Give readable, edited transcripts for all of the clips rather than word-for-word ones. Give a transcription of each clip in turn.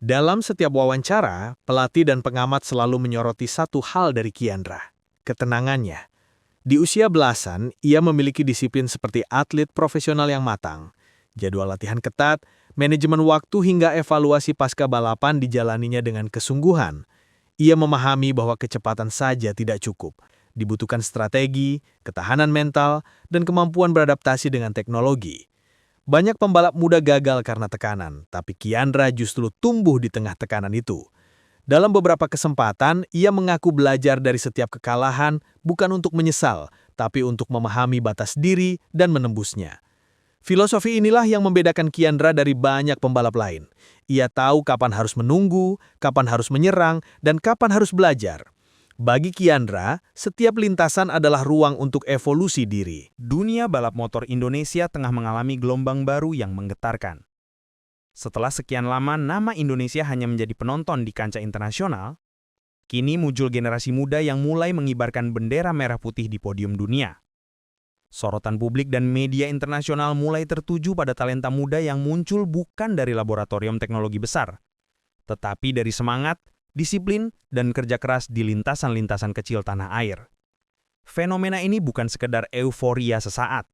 Dalam setiap wawancara, pelatih dan pengamat selalu menyoroti satu hal dari Kiandra, ketenangannya. Di usia belasan, ia memiliki disiplin seperti atlet profesional yang matang. Jadwal latihan ketat, manajemen waktu hingga evaluasi pasca balapan dijalaninya dengan kesungguhan. Ia memahami bahwa kecepatan saja tidak cukup. Dibutuhkan strategi, ketahanan mental, dan kemampuan beradaptasi dengan teknologi. Banyak pembalap muda gagal karena tekanan, tapi Kiandra justru tumbuh di tengah tekanan itu. Dalam beberapa kesempatan, ia mengaku belajar dari setiap kekalahan bukan untuk menyesal, tapi untuk memahami batas diri dan menembusnya. Filosofi inilah yang membedakan Kiandra dari banyak pembalap lain. Ia tahu kapan harus menunggu, kapan harus menyerang, dan kapan harus belajar. Bagi Kiandra, setiap lintasan adalah ruang untuk evolusi diri. Dunia balap motor Indonesia tengah mengalami gelombang baru yang menggetarkan. Setelah sekian lama nama Indonesia hanya menjadi penonton di kancah internasional, kini muncul generasi muda yang mulai mengibarkan bendera merah putih di podium dunia. Sorotan publik dan media internasional mulai tertuju pada talenta muda yang muncul bukan dari laboratorium teknologi besar, tetapi dari semangat, disiplin, dan kerja keras di lintasan-lintasan kecil tanah air. Fenomena ini bukan sekedar euforia sesaat.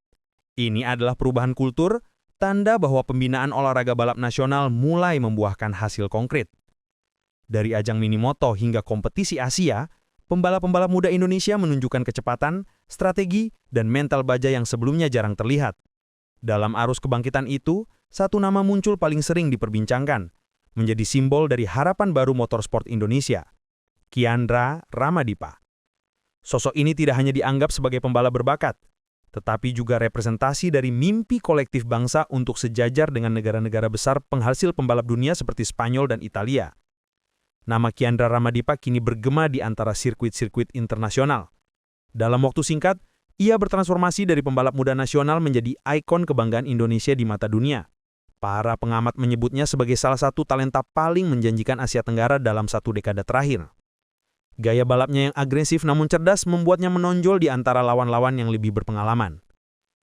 Ini adalah perubahan kultur, tanda bahwa pembinaan olahraga balap nasional mulai membuahkan hasil konkret. Dari ajang minimoto hingga kompetisi Asia, pembalap-pembalap muda Indonesia menunjukkan kecepatan, strategi, dan mental baja yang sebelumnya jarang terlihat. Dalam arus kebangkitan itu, satu nama muncul paling sering diperbincangkan, menjadi simbol dari harapan baru motorsport Indonesia, Kiandra Ramadipa. Sosok ini tidak hanya dianggap sebagai pembalap berbakat, tetapi juga representasi dari mimpi kolektif bangsa untuk sejajar dengan negara-negara besar penghasil pembalap dunia seperti Spanyol dan Italia. Nama Kiandra Ramadipa kini bergema di antara sirkuit-sirkuit internasional. Dalam waktu singkat, ia bertransformasi dari pembalap muda nasional menjadi ikon kebanggaan Indonesia di mata dunia. Para pengamat menyebutnya sebagai salah satu talenta paling menjanjikan Asia Tenggara dalam satu dekade terakhir. Gaya balapnya yang agresif namun cerdas membuatnya menonjol di antara lawan-lawan yang lebih berpengalaman.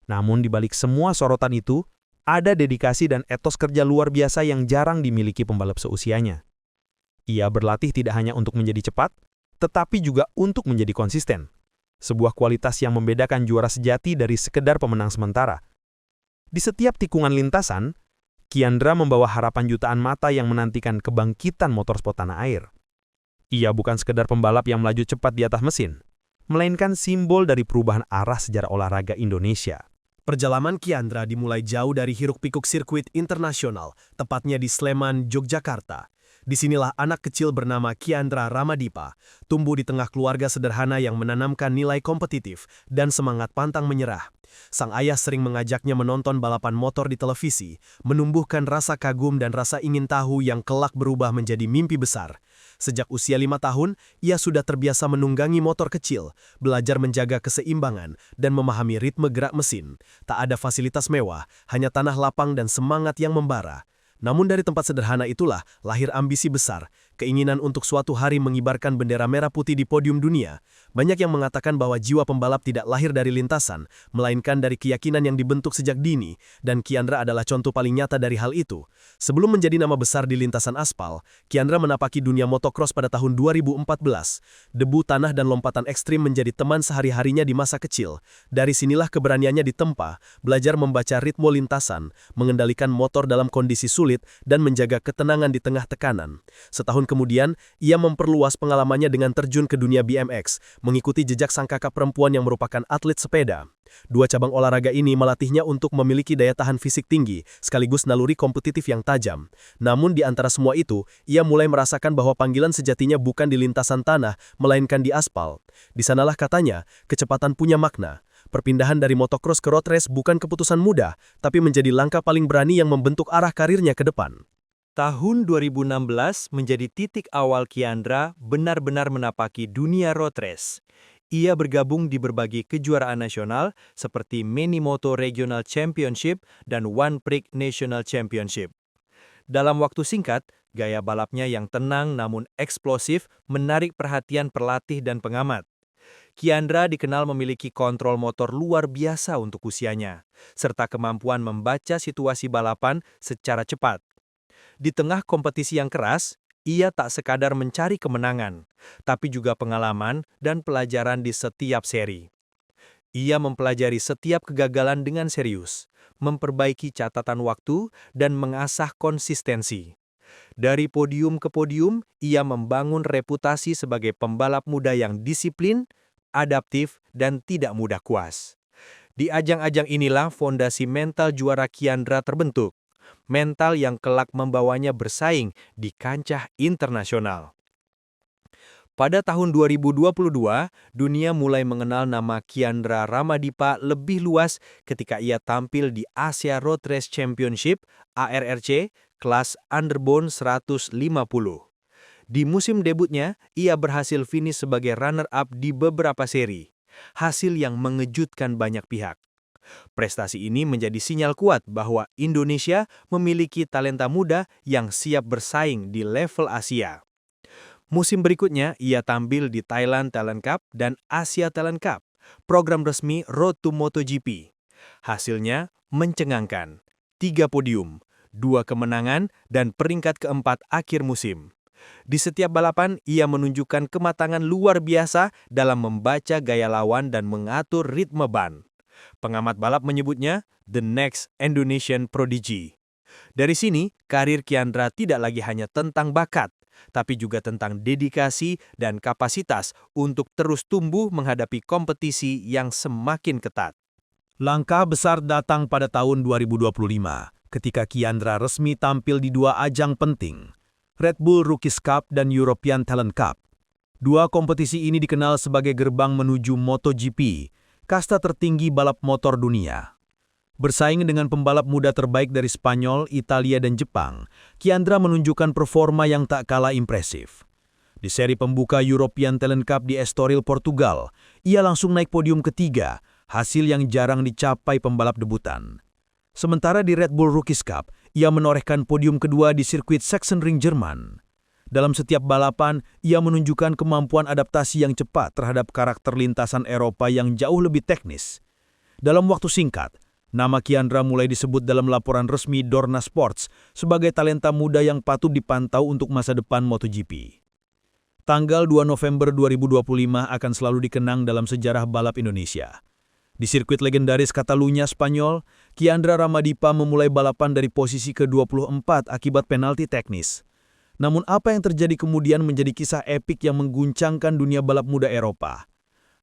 Namun di balik semua sorotan itu, ada dedikasi dan etos kerja luar biasa yang jarang dimiliki pembalap seusianya. Ia berlatih tidak hanya untuk menjadi cepat, tetapi juga untuk menjadi konsisten. Sebuah kualitas yang membedakan juara sejati dari sekedar pemenang sementara. Di setiap tikungan lintasan, Kiandra membawa harapan jutaan mata yang menantikan kebangkitan motorsport tanah air. Ia bukan sekedar pembalap yang melaju cepat di atas mesin, melainkan simbol dari perubahan arah sejarah olahraga Indonesia. Perjalanan Kiandra dimulai jauh dari hiruk-pikuk sirkuit internasional, tepatnya di Sleman, Yogyakarta. Disinilah anak kecil bernama Kiandra Ramadipa, tumbuh di tengah keluarga sederhana yang menanamkan nilai kompetitif dan semangat pantang menyerah. Sang ayah sering mengajaknya menonton balapan motor di televisi, menumbuhkan rasa kagum dan rasa ingin tahu yang kelak berubah menjadi mimpi besar. Sejak usia 5 tahun, ia sudah terbiasa menunggangi motor kecil, belajar menjaga keseimbangan, dan memahami ritme gerak mesin. Tak ada fasilitas mewah, hanya tanah lapang dan semangat yang membara. Namun dari tempat sederhana itulah lahir ambisi besar, keinginan untuk suatu hari mengibarkan bendera merah putih di podium dunia. Banyak yang mengatakan bahwa jiwa pembalap tidak lahir dari lintasan, melainkan dari keyakinan yang dibentuk sejak dini, dan Kiandra adalah contoh paling nyata dari hal itu. Sebelum menjadi nama besar di lintasan aspal, Kiandra menapaki dunia motocross pada tahun 2014. Debu tanah dan lompatan ekstrim menjadi teman sehari-harinya di masa kecil. Dari sinilah keberaniannya ditempa, belajar membaca ritme lintasan, mengendalikan motor dalam kondisi sulit, dan menjaga ketenangan di tengah tekanan. Setahun kemudian, ia memperluas pengalamannya dengan terjun ke dunia BMX, mengikuti jejak sang kakak perempuan yang merupakan atlet sepeda. Dua cabang olahraga ini melatihnya untuk memiliki daya tahan fisik tinggi, sekaligus naluri kompetitif yang tajam. Namun di antara semua itu, ia mulai merasakan bahwa panggilan sejatinya bukan di lintasan tanah, melainkan di aspal. Di sanalah katanya, kecepatan punya makna. Perpindahan dari motocross ke road race bukan keputusan mudah, tapi menjadi langkah paling berani yang membentuk arah karirnya ke depan. Tahun 2016 menjadi titik awal Kiandra benar-benar menapaki dunia road race. Ia bergabung di berbagai kejuaraan nasional seperti Minimoto Regional Championship dan One Prix National Championship. Dalam waktu singkat, gaya balapnya yang tenang namun eksplosif menarik perhatian pelatih dan pengamat. Kiandra dikenal memiliki kontrol motor luar biasa untuk usianya, serta kemampuan membaca situasi balapan secara cepat. Di tengah kompetisi yang keras, ia tak sekadar mencari kemenangan, tapi juga pengalaman dan pelajaran di setiap seri. Ia mempelajari setiap kegagalan dengan serius, memperbaiki catatan waktu, dan mengasah konsistensi. Dari podium ke podium, ia membangun reputasi sebagai pembalap muda yang disiplin, adaptif, dan tidak mudah puas. Di ajang-ajang inilah fondasi mental juara Kiandra terbentuk, mental yang kelak membawanya bersaing di kancah internasional. Pada tahun 2022, dunia mulai mengenal nama Kiandra Ramadipa lebih luas ketika ia tampil di Asia Road Race Championship (ARRC) kelas Underbone 150. Di musim debutnya, ia berhasil finish sebagai runner-up di beberapa seri, hasil yang mengejutkan banyak pihak. Prestasi ini menjadi sinyal kuat bahwa Indonesia memiliki talenta muda yang siap bersaing di level Asia. Musim berikutnya, ia tampil di Thailand Talent Cup dan Asia Talent Cup, program resmi Road to MotoGP. Hasilnya mencengangkan, 3 podium, 2 kemenangan, dan peringkat keempat akhir musim. Di setiap balapan, ia menunjukkan kematangan luar biasa dalam membaca gaya lawan dan mengatur ritme ban. Pengamat balap menyebutnya the next Indonesian prodigy. Dari sini, karir Kiandra tidak lagi hanya tentang bakat, tapi juga tentang dedikasi dan kapasitas untuk terus tumbuh menghadapi kompetisi yang semakin ketat. Langkah besar datang pada tahun 2025, ketika Kiandra resmi tampil di 2 ajang penting, Red Bull Rookies Cup dan European Talent Cup. 2 kompetisi ini dikenal sebagai gerbang menuju MotoGP, kasta tertinggi balap motor dunia. Bersaing dengan pembalap muda terbaik dari Spanyol, Italia, dan Jepang, Kiandra menunjukkan performa yang tak kalah impresif. Di seri pembuka European Talent Cup di Estoril, Portugal, ia langsung naik podium ketiga, hasil yang jarang dicapai pembalap debutan. Sementara di Red Bull Rookies Cup, ia menorehkan podium kedua di sirkuit Sachsenring, Jerman. Dalam setiap balapan, ia menunjukkan kemampuan adaptasi yang cepat terhadap karakter lintasan Eropa yang jauh lebih teknis. Dalam waktu singkat, nama Kiandra mulai disebut dalam laporan resmi Dorna Sports sebagai talenta muda yang patut dipantau untuk masa depan MotoGP. Tanggal 2 November 2025 akan selalu dikenang dalam sejarah balap Indonesia. Di sirkuit legendaris Catalunya, Spanyol, Kiandra Ramadipa memulai balapan dari posisi ke-24 akibat penalti teknis. Namun apa yang terjadi kemudian menjadi kisah epik yang mengguncangkan dunia balap muda Eropa.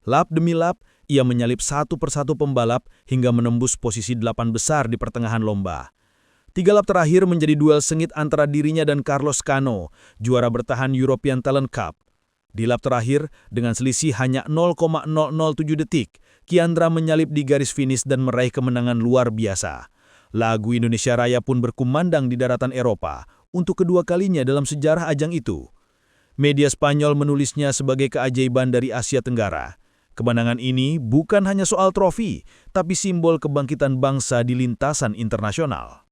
Lap demi lap, ia menyalip satu persatu pembalap hingga menembus posisi 8 besar di pertengahan lomba. 3 lap terakhir menjadi duel sengit antara dirinya dan Carlos Cano, juara bertahan European Talent Cup. Di lap terakhir, dengan selisih hanya 0,007 detik, Kiandra menyalip di garis finish dan meraih kemenangan luar biasa. Lagu Indonesia Raya pun berkumandang di daratan Eropa untuk kedua kalinya dalam sejarah ajang itu. Media Spanyol menulisnya sebagai keajaiban dari Asia Tenggara. Kemenangan ini bukan hanya soal trofi, tapi simbol kebangkitan bangsa di lintasan internasional.